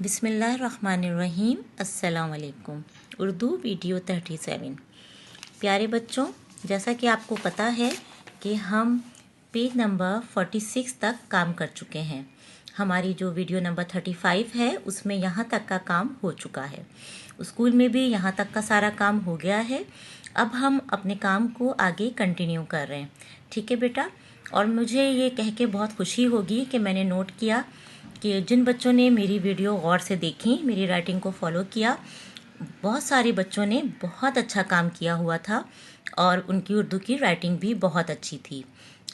बिस्मिल्लाहिर्रहमानिर्रहीम। अस्सलाम वालेकुम। उर्दू वीडियो 37। प्यारे बच्चों, जैसा कि आपको पता है कि हम पेज नंबर 46 तक काम कर चुके हैं। हमारी जो वीडियो नंबर 35 है उसमें यहाँ तक का काम हो चुका है। स्कूल में भी यहाँ तक का सारा काम हो गया है। अब हम अपने काम को आगे कंटिन्यू कर रहे हैं। ठीक है बेटा। और मुझे ये कह के बहुत खुशी होगी कि मैंने नोट किया कि जिन बच्चों ने मेरी वीडियो गौर से देखी, मेरी राइटिंग को फॉलो किया, बहुत सारे बच्चों ने बहुत अच्छा काम किया हुआ था और उनकी उर्दू की राइटिंग भी बहुत अच्छी थी।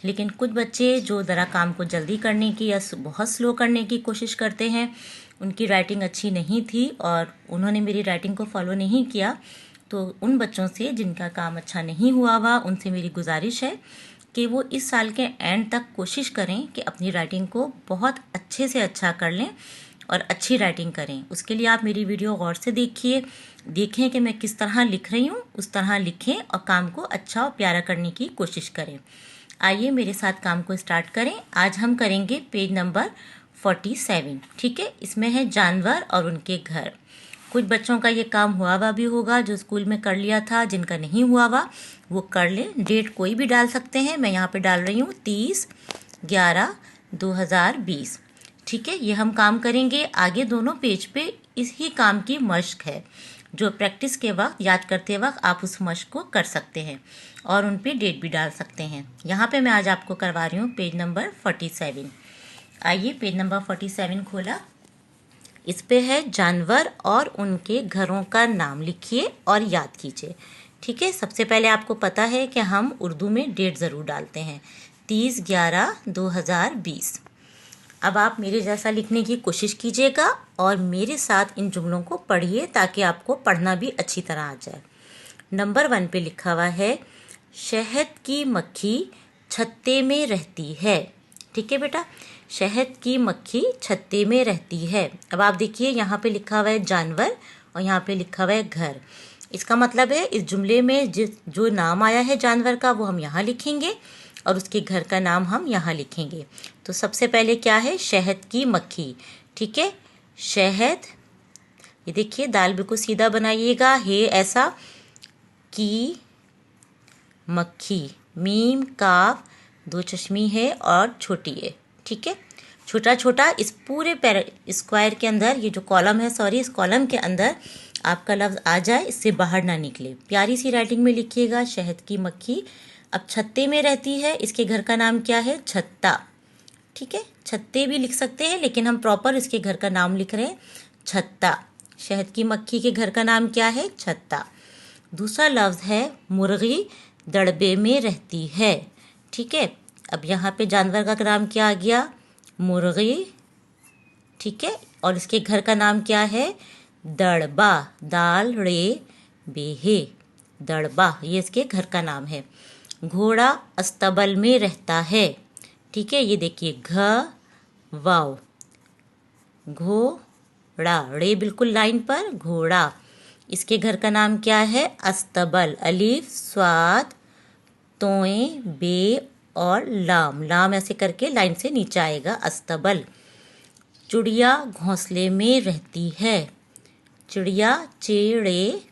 लेकिन कुछ बच्चे जो ज़रा काम को जल्दी करने की या बहुत स्लो करने की कोशिश करते हैं, उनकी राइटिंग अच्छी नहीं थी और उन्होंने मेरी राइटिंग को फॉलो नहीं किया। तो उन बच्चों से जिनका काम अच्छा नहीं हुआ उनसे मेरी गुजारिश है कि वो इस साल के एंड तक कोशिश करें कि अपनी राइटिंग को बहुत अच्छे से अच्छा कर लें और अच्छी राइटिंग करें। उसके लिए आप मेरी वीडियो गौर से देखें कि मैं किस तरह लिख रही हूँ, उस तरह लिखें और काम को अच्छा और प्यारा करने की कोशिश करें। आइए मेरे साथ काम को स्टार्ट करें। आज हम करेंगे पेज नंबर 47। ठीक है। इसमें है जानवर और उनके घर। कुछ बच्चों का ये काम हुआ भी होगा जो स्कूल में कर लिया था, जिनका नहीं हुआ वो कर ले। डेट कोई भी डाल सकते हैं। मैं यहाँ पे डाल रही हूँ 30/11/2020। ठीक है। ये हम काम करेंगे। आगे दोनों पेज पे इसी काम की मश्क है जो प्रैक्टिस के वक्त, याद करते वक्त आप उस मश्क को कर सकते हैं और उन पे डेट भी डाल सकते हैं। यहाँ पे मैं आज आपको करवा रही हूँ पेज नंबर 47। आइए पेज नंबर 47 खोला। इस पे है जानवर और उनके घरों का नाम लिखिए और याद कीजिए। ठीक है। सबसे पहले आपको पता है कि हम उर्दू में डेट ज़रूर डालते हैं, 30/11/2020। अब आप मेरे जैसा लिखने की कोशिश कीजिएगा और मेरे साथ इन जुमलों को पढ़िए ताकि आपको पढ़ना भी अच्छी तरह आ जाए। नंबर 1 पे लिखा हुआ है, शहद की मक्खी छत्ते में रहती है। ठीक है बेटा। शहद की मक्खी छत्ते में रहती है। अब आप देखिए यहाँ पे लिखा हुआ है जानवर और यहाँ पे लिखा हुआ है घर। इसका मतलब है इस जुमले में जो नाम आया है जानवर का वो हम यहाँ लिखेंगे और उसके घर का नाम हम यहाँ लिखेंगे। तो सबसे पहले क्या है, शहद की मक्खी। ठीक है। शहद, ये देखिए दाल बिल्कुल सीधा बनाइएगा, हे ऐसा, की मक्खी, मीम काफ 2 चश्मी है और छोटी है। ठीक है। छोटा छोटा इस पूरे स्क्वायर के अंदर, ये जो कॉलम है, इस कॉलम के अंदर आपका लफ्ज़ आ जाए, इससे बाहर ना निकले। प्यारी सी राइटिंग में लिखिएगा, शहद की मक्खी। अब छत्ते में रहती है, इसके घर का नाम क्या है, छत्ता। ठीक है। छत्ते भी लिख सकते हैं लेकिन हम प्रॉपर इसके घर का नाम लिख रहे हैं, छत्ता। शहद की मक्खी के घर का नाम क्या है, छत्ता। दूसरा लफ्ज़ है मुर्गी दड़बे में रहती है। ठीक है। अब यहाँ पे जानवर का नाम क्या आ गया, मुर्गी। ठीक है। और इसके घर का नाम क्या है, दड़बा, दाल रे बेहे, दड़बा, ये इसके घर का नाम है। घोड़ा अस्तबल में रहता है। ठीक है। ये देखिए घ वाव, घोड़ा, रे बिल्कुल लाइन पर, घोड़ा। इसके घर का नाम क्या है, अस्तबल, अलीफ स्वाद तोए बे और लाम, लाम ऐसे करके लाइन से नीचे आएगा, अस्तबल। चिड़िया घोंसले में रहती है। चिड़िया, चिड़े,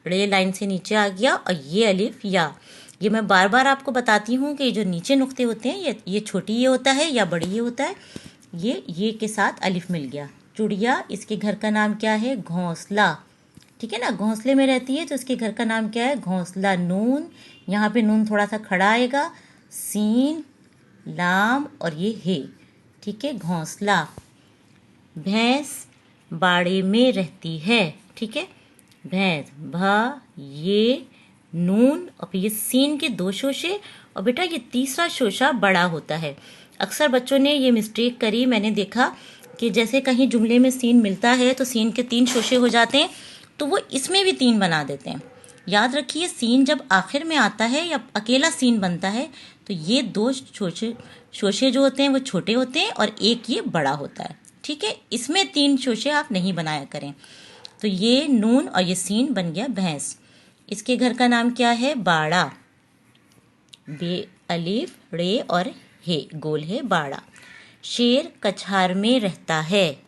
रे लाइन से नीचे आ गया और ये अलिफ या। ये मैं बार बार आपको बताती हूँ कि जो नीचे नुक्ते होते हैं ये छोटी ये होता है या बड़ी ये होता है, ये के साथ अलिफ मिल गया। चिड़िया, इसके घर का नाम क्या है, घोंसला। ठीक है ना, घोंसले में रहती है तो इसके घर का नाम क्या है, घोंसला। नून, यहाँ पे नून थोड़ा सा खड़ा आएगा, सीन, लाम और ये हे। ठीक है, घोंसला। भैंस बाड़े में रहती है। ठीक है। भैंस, भ ये नून और फिर ये सीन के 2 शोशे और बेटा ये तीसरा शोशा बड़ा होता है। अक्सर बच्चों ने ये मिस्टेक करी, मैंने देखा कि जैसे कहीं जुमले में सीन मिलता है तो सीन के 3 शोशे हो जाते हैं, तो वो इसमें भी 3 बना देते हैं। याद रखिए, सीन जब आखिर में आता है या अकेला सीन बनता है तो ये 2 शोशे जो होते हैं वो छोटे होते हैं और एक ये बड़ा होता है। ठीक है। इसमें 3 शोशे आप नहीं बनाया करें। तो ये नून और ये सीन बन गया भैंस। इसके घर का नाम क्या है, बाड़ा, बे अलिफ रे और हे, गोल है, बाड़ा। शेर कछार में रहता है।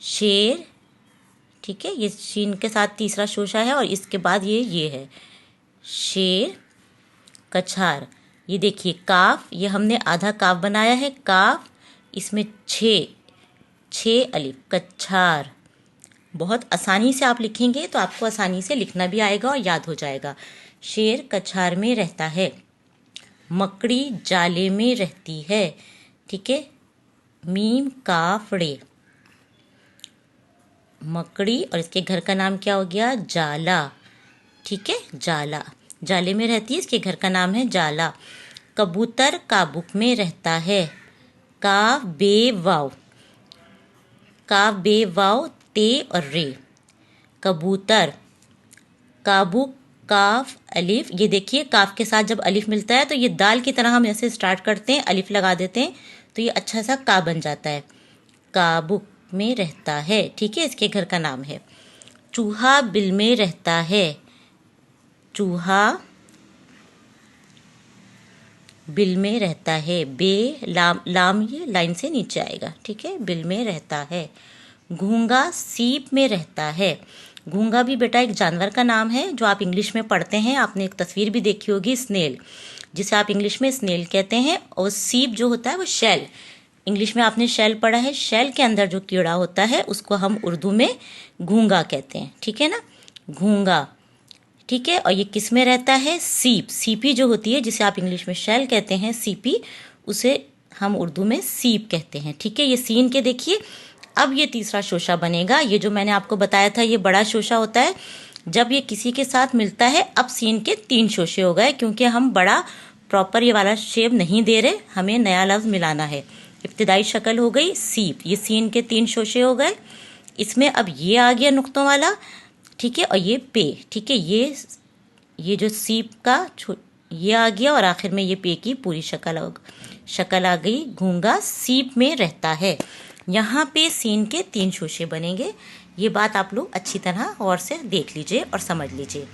शेर, ठीक है, ये शीन के साथ तीसरा शोशा है और इसके बाद ये है शेर। कछार, ये देखिए काफ, ये हमने आधा काफ बनाया है, काफ, इसमें 6 अलिफ, कछार। बहुत आसानी से आप लिखेंगे तो आपको आसानी से लिखना भी आएगा और याद हो जाएगा। शेर कछार में रहता है, मकड़ी जाले में रहती है, ठीक है, मीम काफ रे, मकड़ी और इसके घर का नाम क्या हो गया, जाला, ठीक है, जाला, जाले में रहती है, इसके घर का नाम है जाला। कबूतर काबुक में रहता है, काफ बे वाव, काफ बे वाव ते और रे, कबूतर, काबुक काफ अलिफ, ये देखिए काफ के साथ जब अलिफ मिलता है तो ये दाल की तरह हम ऐसे स्टार्ट करते हैं, अलिफ लगा देते हैं तो ये अच्छा सा का बन जाता है, काबुक में रहता है, ठीक है, इसके घर का नाम है। चूहा बिल में रहता है, चूहा बिल में रहता है, बे लाम, लाम ये लाइन से नीचे आएगा, ठीक है, बिल में रहता है। घूंगा सीप में रहता है, घूंगा भी बेटा एक जानवर का नाम है जो आप इंग्लिश में पढ़ते हैं, आपने एक तस्वीर भी देखी होगी, स्नेल, जिसे आप इंग्लिश में स्नेल कहते हैं, और सीप जो होता है वो शैल, इंग्लिश में आपने शैल पढ़ा है, शैल के अंदर जो कीड़ा होता है उसको हम उर्दू में घूंगा कहते हैं, ठीक है ना, घूंगा, ठीक है। और ये किस में रहता है, सीप, सीपी जो होती है जिसे आप इंग्लिश में शैल कहते हैं, सीपी, उसे हम उर्दू में सीप कहते हैं, ठीक है। ये सीन के देखिए, अब ये तीसरा शोशा बनेगा, ये जो मैंने आपको बताया था ये बड़ा शोशा होता है, जब ये किसी के साथ मिलता है, अब सीन के 3 शोशे हो गए, क्योंकि हम बड़ा प्रॉपर ये वाला शेप नहीं दे रहे, हमें नया लफ्ज़ मिलाना है। इब्तिदाई शक्ल हो गई सीप, ये सीन के 3 शोशे हो गए, इसमें अब ये आ गया नुक्तों वाला, ठीक है, और ये पे, ठीक है, ये जो सीप का ये आ गया और आखिर में ये पे की पूरी शक्ल आ गई, घूंगा सीप में रहता है। यहाँ पे सीन के 3 शोशे बनेंगे, ये बात आप लोग अच्छी तरह और से देख लीजिए और समझ लीजिए।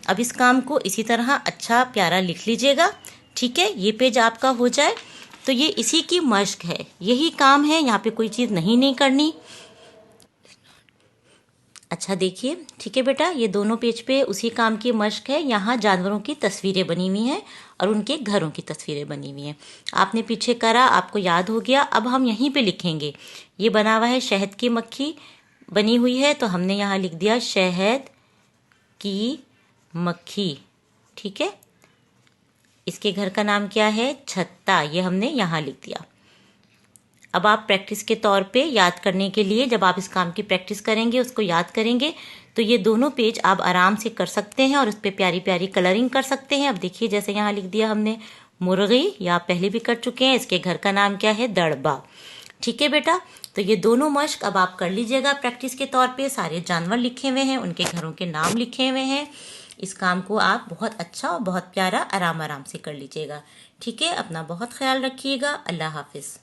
अब इस काम को इसी तरह अच्छा प्यारा लिख लीजिएगा, ठीक है। ये पेज आपका हो जाए तो ये इसी की मश्क है, यही काम है, यहाँ पे कोई चीज़ नहीं करनी। अच्छा देखिए, ठीक है बेटा, ये दोनों पेज पे उसी काम की मश्क है, यहाँ जानवरों की तस्वीरें बनी हुई हैं और उनके घरों की तस्वीरें बनी हुई हैं, आपने पीछे करा, आपको याद हो गया। अब हम यहीं पे लिखेंगे, ये बना हुआ है शहद की मक्खी बनी हुई है, तो हमने यहाँ लिख दिया शहद की मक्खी, ठीक है। इसके घर का नाम क्या है, छत्ता, ये हमने यहाँ लिख दिया। अब आप प्रैक्टिस के तौर पे याद करने के लिए, जब आप इस काम की प्रैक्टिस करेंगे, उसको याद करेंगे, तो ये दोनों पेज आप आराम से कर सकते हैं और उस पर प्यारी प्यारी कलरिंग कर सकते हैं। अब देखिए, जैसे यहाँ लिख दिया हमने मुर्गी, या आप पहले भी कर चुके हैं, इसके घर का नाम क्या है, दड़बा, ठीक है बेटा। तो ये दोनों मश्क अब आप कर लीजिएगा प्रैक्टिस के तौर पे, सारे जानवर लिखे हुए हैं, उनके घरों के नाम लिखे हुए हैं। इस काम को आप बहुत अच्छा और बहुत प्यारा आराम आराम से कर लीजिएगा, ठीक है। अपना बहुत ख्याल रखिएगा, अल्लाह हाफिज़।